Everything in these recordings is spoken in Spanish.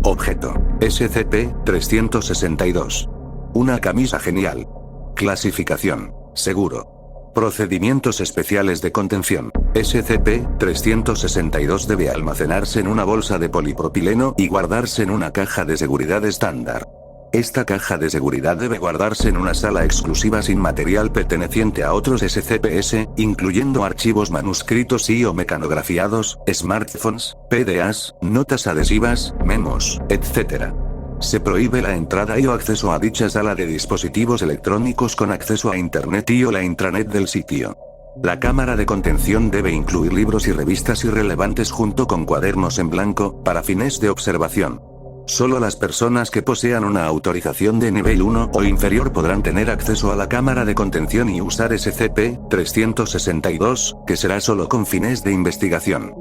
Objeto. SCP-362. Una camisa genial. Clasificación. Seguro. Procedimientos especiales de contención. SCP-362 debe almacenarse en una bolsa de polipropileno y guardarse en una caja de seguridad estándar. Esta caja de seguridad debe guardarse en una sala exclusiva sin material perteneciente a otros SCPs, incluyendo archivos manuscritos y/o mecanografiados, smartphones, PDAs, notas adhesivas, memos, etc. Se prohíbe la entrada y o acceso a dicha sala de dispositivos electrónicos con acceso a Internet y o la intranet del sitio. La cámara de contención debe incluir libros y revistas irrelevantes junto con cuadernos en blanco, para fines de observación. Solo las personas que posean una autorización de nivel 1 o inferior podrán tener acceso a la cámara de contención y usar SCP-362, que será solo con fines de investigación.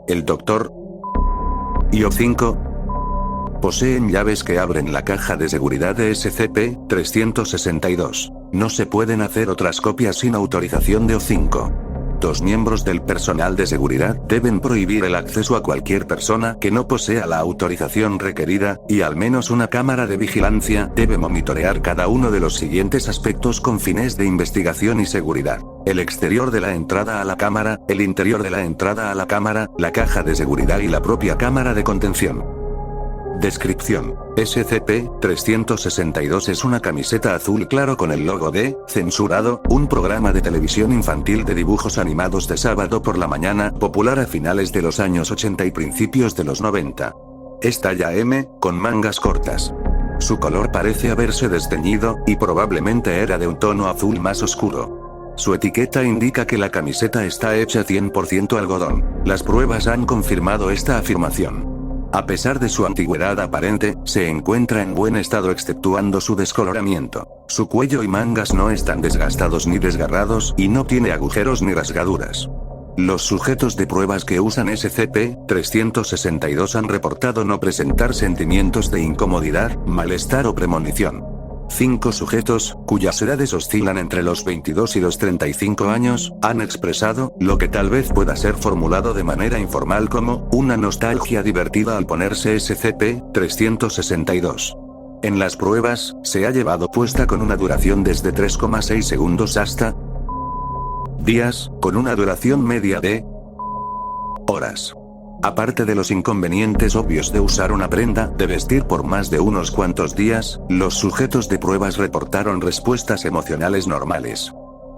El Dr. y O5 poseen llaves que abren la caja de seguridad de SCP-362. No se pueden hacer otras copias sin autorización de O5. 2 miembros del personal de seguridad deben prohibir el acceso a cualquier persona que no posea la autorización requerida, y al menos una cámara de vigilancia debe monitorear cada uno de los siguientes aspectos con fines de investigación y seguridad: el exterior de la entrada a la cámara, el interior de la entrada a la cámara, la caja de seguridad y la propia cámara de contención. Descripción. SCP-362 es una camiseta azul claro con el logo de Censurado, un programa de televisión infantil de dibujos animados de sábado por la mañana, popular a finales de los años 80 y principios de los 90. Es talla M, con mangas cortas. Su color parece haberse desteñido, y probablemente era de un tono azul más oscuro. Su etiqueta indica que la camiseta está hecha 100% algodón. Las pruebas han confirmado esta afirmación. A pesar de su antigüedad aparente, se encuentra en buen estado exceptuando su descoloramiento. Su cuello y mangas no están desgastados ni desgarrados, y no tiene agujeros ni rasgaduras. Los sujetos de pruebas que usan SCP-362 han reportado no presentar sentimientos de incomodidad, malestar o premonición. 5 sujetos, cuyas edades oscilan entre los 22 y los 35 años, han expresado, lo que tal vez pueda ser formulado de manera informal como, una nostalgia divertida al ponerse SCP-362. En las pruebas, se ha llevado puesta con una duración desde 3,6 segundos hasta días, con una duración media de horas. Aparte de los inconvenientes obvios de usar una prenda de vestir por más de unos cuantos días, los sujetos de pruebas reportaron respuestas emocionales normales.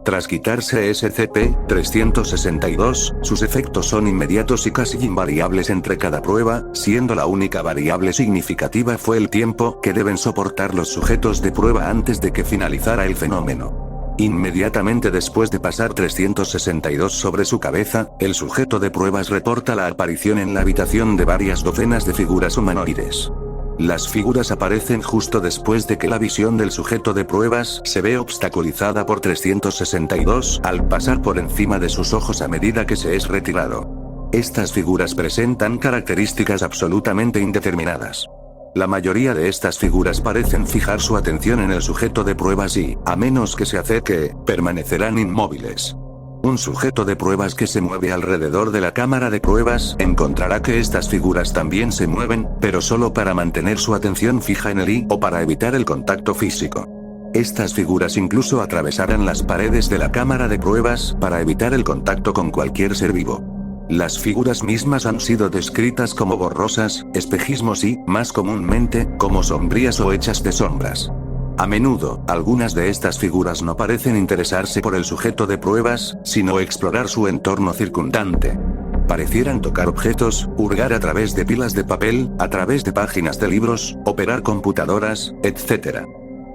Tras quitarse SCP-362, sus efectos son inmediatos y casi invariables entre cada prueba, siendo la única variable significativa fue el tiempo que deben soportar los sujetos de prueba antes de que finalizara el fenómeno. Inmediatamente después de pasar 362 sobre su cabeza, el sujeto de pruebas reporta la aparición en la habitación de varias docenas de figuras humanoides. Las figuras aparecen justo después de que la visión del sujeto de pruebas se ve obstaculizada por 362 al pasar por encima de sus ojos a medida que se es retirado. Estas figuras presentan características absolutamente indeterminadas. La mayoría de estas figuras parecen fijar su atención en el sujeto de pruebas y, a menos que se acerque, permanecerán inmóviles. Un sujeto de pruebas que se mueve alrededor de la cámara de pruebas encontrará que estas figuras también se mueven, pero solo para mantener su atención fija en él o para evitar el contacto físico. Estas figuras incluso atravesarán las paredes de la cámara de pruebas para evitar el contacto con cualquier ser vivo. Las figuras mismas han sido descritas como borrosas, espejismos y, más comúnmente, como sombrías o hechas de sombras. A menudo, algunas de estas figuras no parecen interesarse por el sujeto de pruebas, sino explorar su entorno circundante. Parecieran tocar objetos, hurgar a través de pilas de papel, a través de páginas de libros, operar computadoras, etc.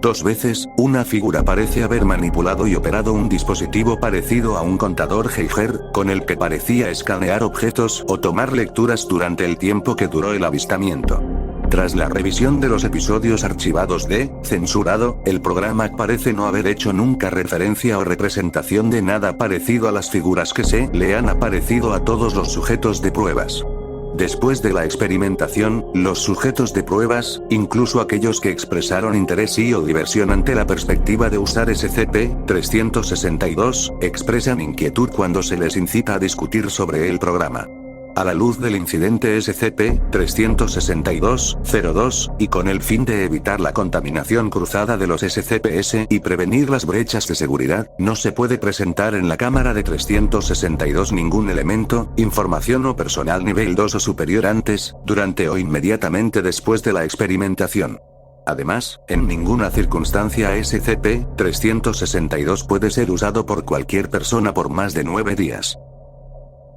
2 veces, una figura parece haber manipulado y operado un dispositivo parecido a un contador Geiger, con el que parecía escanear objetos o tomar lecturas durante el tiempo que duró el avistamiento. Tras la revisión de los episodios archivados de Censurado, el programa parece no haber hecho nunca referencia o representación de nada parecido a las figuras que se le han aparecido a todos los sujetos de pruebas. Después de la experimentación, los sujetos de pruebas, incluso aquellos que expresaron interés y o diversión ante la perspectiva de usar SCP-362, expresan inquietud cuando se les incita a discutir sobre el programa. A la luz del incidente SCP-362-02, y con el fin de evitar la contaminación cruzada de los SCPs y prevenir las brechas de seguridad, no se puede presentar en la cámara de 362 ningún elemento, información o personal nivel 2 o superior antes, durante o inmediatamente después de la experimentación. Además, en ninguna circunstancia SCP-362 puede ser usado por cualquier persona por más de 9 días.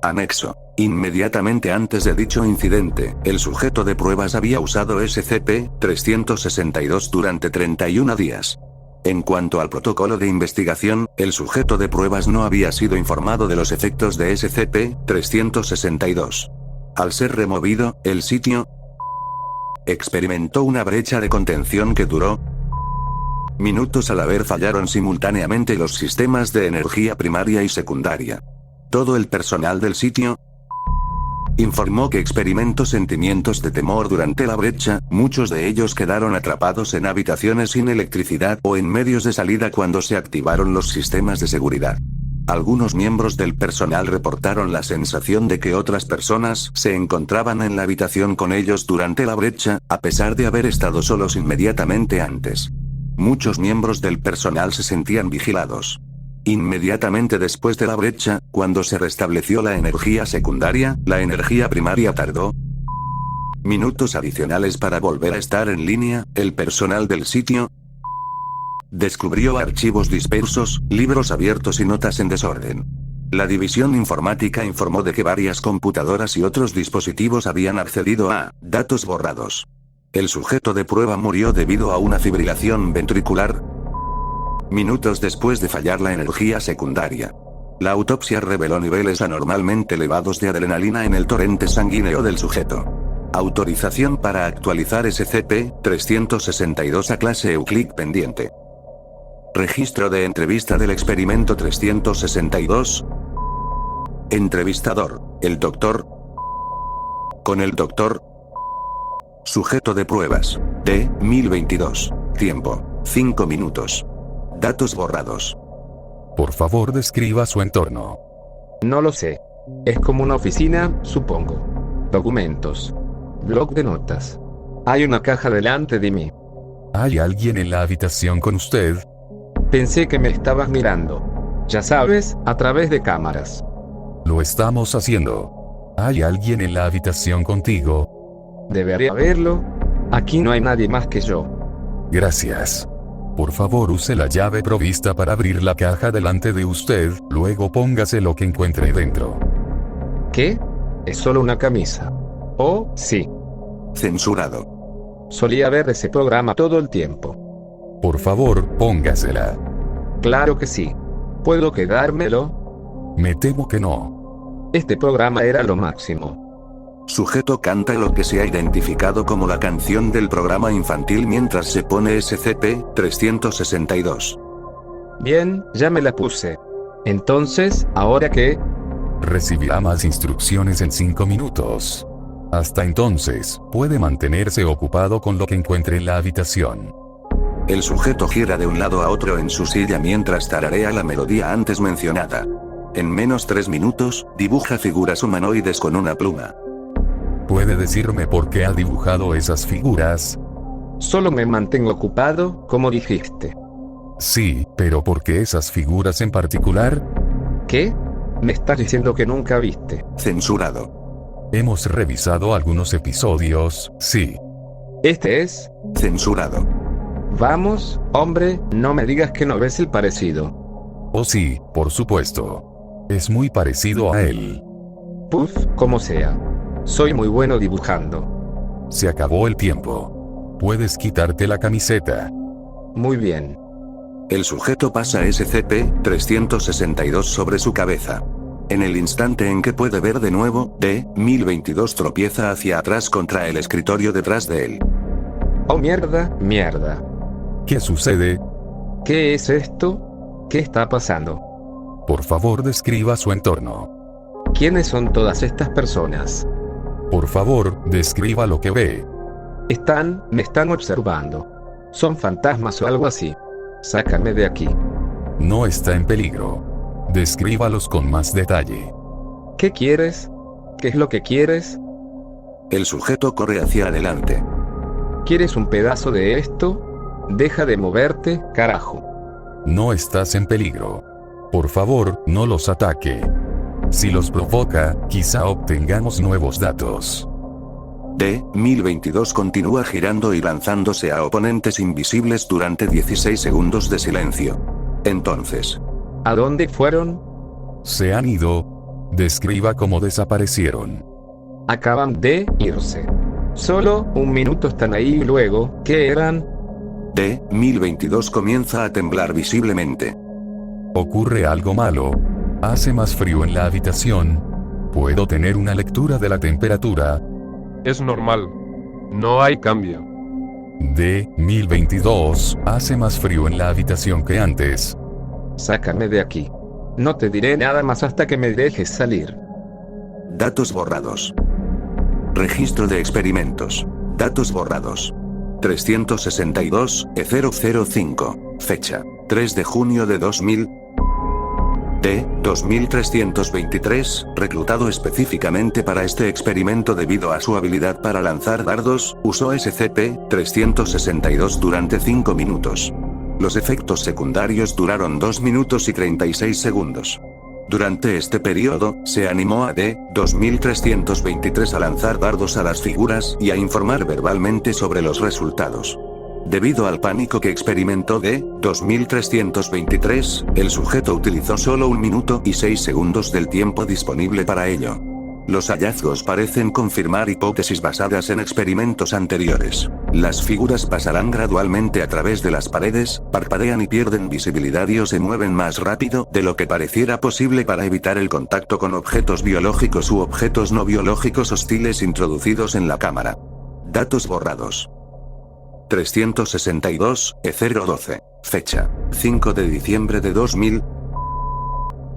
Anexo. Inmediatamente antes de dicho incidente, el sujeto de pruebas había usado SCP-362 durante 31 días. En cuanto al protocolo de investigación, el sujeto de pruebas no había sido informado de los efectos de SCP-362. Al ser removido, el sitio experimentó una brecha de contención que duró minutos al haber fallaron simultáneamente los sistemas de energía primaria y secundaria. Todo el personal del sitio informó que experimentó sentimientos de temor durante la brecha, muchos de ellos quedaron atrapados en habitaciones sin electricidad o en medios de salida cuando se activaron los sistemas de seguridad. Algunos miembros del personal reportaron la sensación de que otras personas se encontraban en la habitación con ellos durante la brecha, a pesar de haber estado solos inmediatamente antes. Muchos miembros del personal se sentían vigilados. Inmediatamente después de la brecha, cuando se restableció la energía secundaria, la energía primaria tardó minutos adicionales para volver a estar en línea. El personal del sitio descubrió archivos dispersos, libros abiertos y notas en desorden. La división informática informó de que varias computadoras y otros dispositivos habían accedido a datos borrados. El sujeto de prueba murió debido a una fibrilación ventricular minutos después de fallar la energía secundaria. La autopsia reveló niveles anormalmente elevados de adrenalina en el torrente sanguíneo del sujeto. Autorización para actualizar SCP-362 a clase Euclid pendiente. Registro de entrevista del experimento 362. Entrevistador, el doctor. Con el doctor. Sujeto de pruebas, D-1022. Tiempo, 5 minutos. Datos borrados. Por favor, describa su entorno. No lo sé. Es como una oficina, supongo. Documentos. Blog de notas. Hay una caja delante de mí. ¿Hay alguien en la habitación con usted? Pensé que me estabas mirando. Ya sabes, a través de cámaras. Lo estamos haciendo. ¿Hay alguien en la habitación contigo? Debería haberlo. Aquí no hay nadie más que yo. Gracias. Por favor, use la llave provista para abrir la caja delante de usted, luego póngase lo que encuentre dentro. ¿Qué? Es solo una camisa. Oh, sí. Censurado. Solía ver ese programa todo el tiempo. Por favor, póngasela. Claro que sí. ¿Puedo quedármelo? Me temo que no. Este programa era lo máximo. Sujeto canta lo que se ha identificado como la canción del programa infantil mientras se pone SCP-362. Bien, ya me la puse. Entonces, ¿ahora qué? Recibirá más instrucciones en 5 minutos. Hasta entonces, puede mantenerse ocupado con lo que encuentre en la habitación. El sujeto gira de un lado a otro en su silla mientras tararea la melodía antes mencionada. En menos 3 minutos, dibuja figuras humanoides con una pluma. ¿Puede decirme por qué ha dibujado esas figuras? Solo me mantengo ocupado, como dijiste. Sí, pero ¿por qué esas figuras en particular? ¿Qué? ¿Me estás diciendo que nunca viste? Censurado. Hemos revisado algunos episodios, sí. ¿Este es? Censurado. Vamos, hombre, no me digas que no ves el parecido. Oh sí, por supuesto. Es muy parecido a él. Puf, como sea. Soy muy bueno dibujando. Se acabó el tiempo. Puedes quitarte la camiseta. Muy bien. El sujeto pasa SCP-362 sobre su cabeza. En el instante en que puede ver de nuevo, D-1022 tropieza hacia atrás contra el escritorio detrás de él. Oh mierda, mierda. ¿Qué sucede? ¿Qué es esto? ¿Qué está pasando? Por favor, describa su entorno. ¿Quiénes son todas estas personas? Por favor, describa lo que ve. Me están observando. Son fantasmas o algo así. Sácame de aquí. No está en peligro. Descríbalos con más detalle. ¿Qué quieres? ¿Qué es lo que quieres? El sujeto corre hacia adelante. ¿Quieres un pedazo de esto? Deja de moverte, carajo. No estás en peligro. Por favor, no los ataque. Si los provoca, quizá obtengamos nuevos datos. D-1022 continúa girando y lanzándose a oponentes invisibles durante 16 segundos de silencio. Entonces, ¿a dónde fueron? Se han ido. Describa cómo desaparecieron. Acaban de irse. Solo un minuto están ahí y luego, ¿qué eran? D-1022 comienza a temblar visiblemente. Ocurre algo malo. Hace más frío en la habitación. ¿Puedo tener una lectura de la temperatura? Es normal. No hay cambio. D-1022, hace más frío en la habitación que antes. Sácame de aquí. No te diré nada más hasta que me dejes salir. Datos borrados. Registro de experimentos. Datos borrados. 362-005. Fecha. 3 de junio de 2000. D-2323, reclutado específicamente para este experimento debido a su habilidad para lanzar dardos, usó SCP-362 durante 5 minutos. Los efectos secundarios duraron 2 minutos y 36 segundos. Durante este periodo, se animó a D-2323 a lanzar dardos a las figuras y a informar verbalmente sobre los resultados. Debido al pánico que experimentó D-2323, el sujeto utilizó solo 1 minuto y 6 segundos del tiempo disponible para ello. Los hallazgos parecen confirmar hipótesis basadas en experimentos anteriores. Las figuras pasarán gradualmente a través de las paredes, parpadean y pierden visibilidad o se mueven más rápido de lo que pareciera posible para evitar el contacto con objetos biológicos u objetos no biológicos hostiles introducidos en la cámara. Datos borrados. 362-012. Fecha. 5 de diciembre de 2000.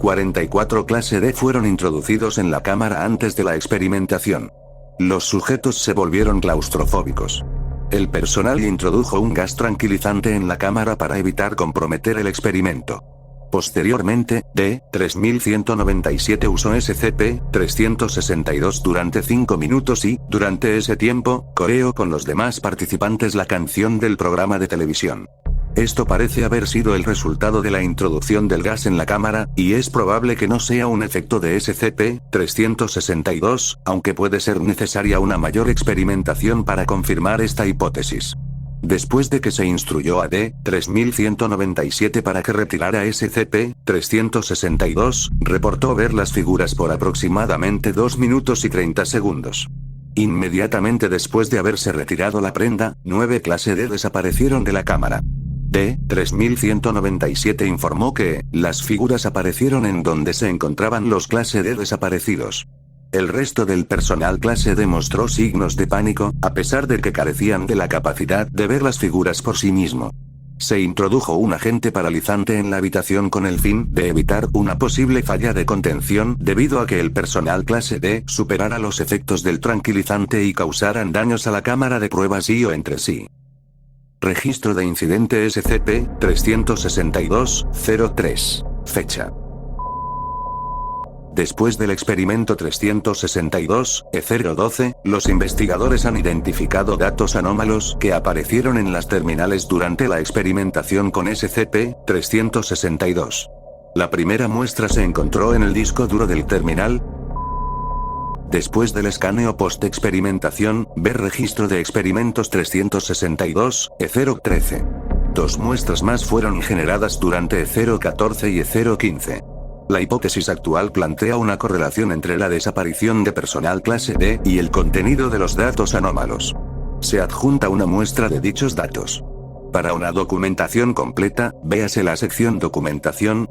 44 clase D fueron introducidos en la cámara antes de la experimentación. Los sujetos se volvieron claustrofóbicos. El personal introdujo un gas tranquilizante en la cámara para evitar comprometer el experimento. Posteriormente, D-3197 usó SCP-362 durante 5 minutos y, durante ese tiempo, coreó con los demás participantes la canción del programa de televisión. Esto parece haber sido el resultado de la introducción del gas en la cámara, y es probable que no sea un efecto de SCP-362, aunque puede ser necesaria una mayor experimentación para confirmar esta hipótesis. Después de que se instruyó a D-3197 para que retirara SCP-362, reportó ver las figuras por aproximadamente 2 minutos y 30 segundos. Inmediatamente después de haberse retirado la prenda, 9 clase D desaparecieron de la cámara. D-3197 informó que, las figuras aparecieron en donde se encontraban los clase D desaparecidos. El resto del personal clase D mostró signos de pánico, a pesar de que carecían de la capacidad de ver las figuras por sí mismo. Se introdujo un agente paralizante en la habitación con el fin de evitar una posible falla de contención debido a que el personal clase D superara los efectos del tranquilizante y causaran daños a la cámara de pruebas y o entre sí. Registro de incidente SCP-362-03. Fecha. Después del experimento 362-012, los investigadores han identificado datos anómalos que aparecieron en las terminales durante la experimentación con SCP-362. La primera muestra se encontró en el disco duro del terminal. Después del escaneo post-experimentación, ver registro de experimentos 362-013. 2 muestras más fueron generadas durante 014 y 015. La hipótesis actual plantea una correlación entre la desaparición de personal clase D y el contenido de los datos anómalos. Se adjunta una muestra de dichos datos. Para una documentación completa, véase la sección Documentación.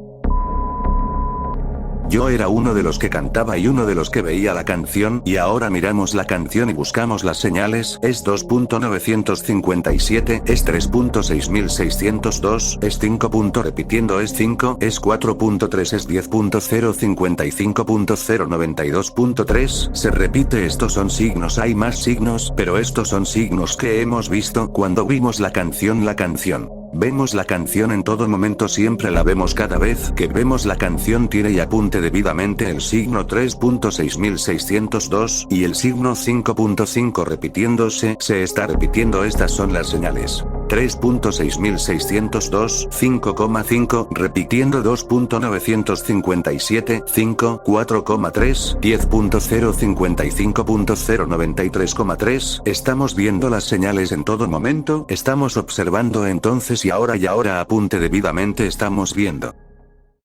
Yo era uno de los que cantaba y uno de los que veía la canción, y ahora miramos la canción y buscamos las señales. Es 2.957, es 3.6602, es 5. Repitiendo es 5, es 4.3, es 10.055.092.3, se repite. Estos son signos, hay más signos, pero estos son signos que hemos visto cuando vimos la canción. Vemos la canción en todo momento, siempre la vemos cada vez que vemos la canción. Tiene y apunte debidamente el signo 3.6602 y el signo 5.5 repitiéndose. Se está repitiendo, estas son las señales. 3.6602, 5,5, repitiendo 2.957, 5, 4,3, 10.055.093,3. Estamos viendo las señales en todo momento, estamos observando entonces y ahora apunte debidamente estamos viendo.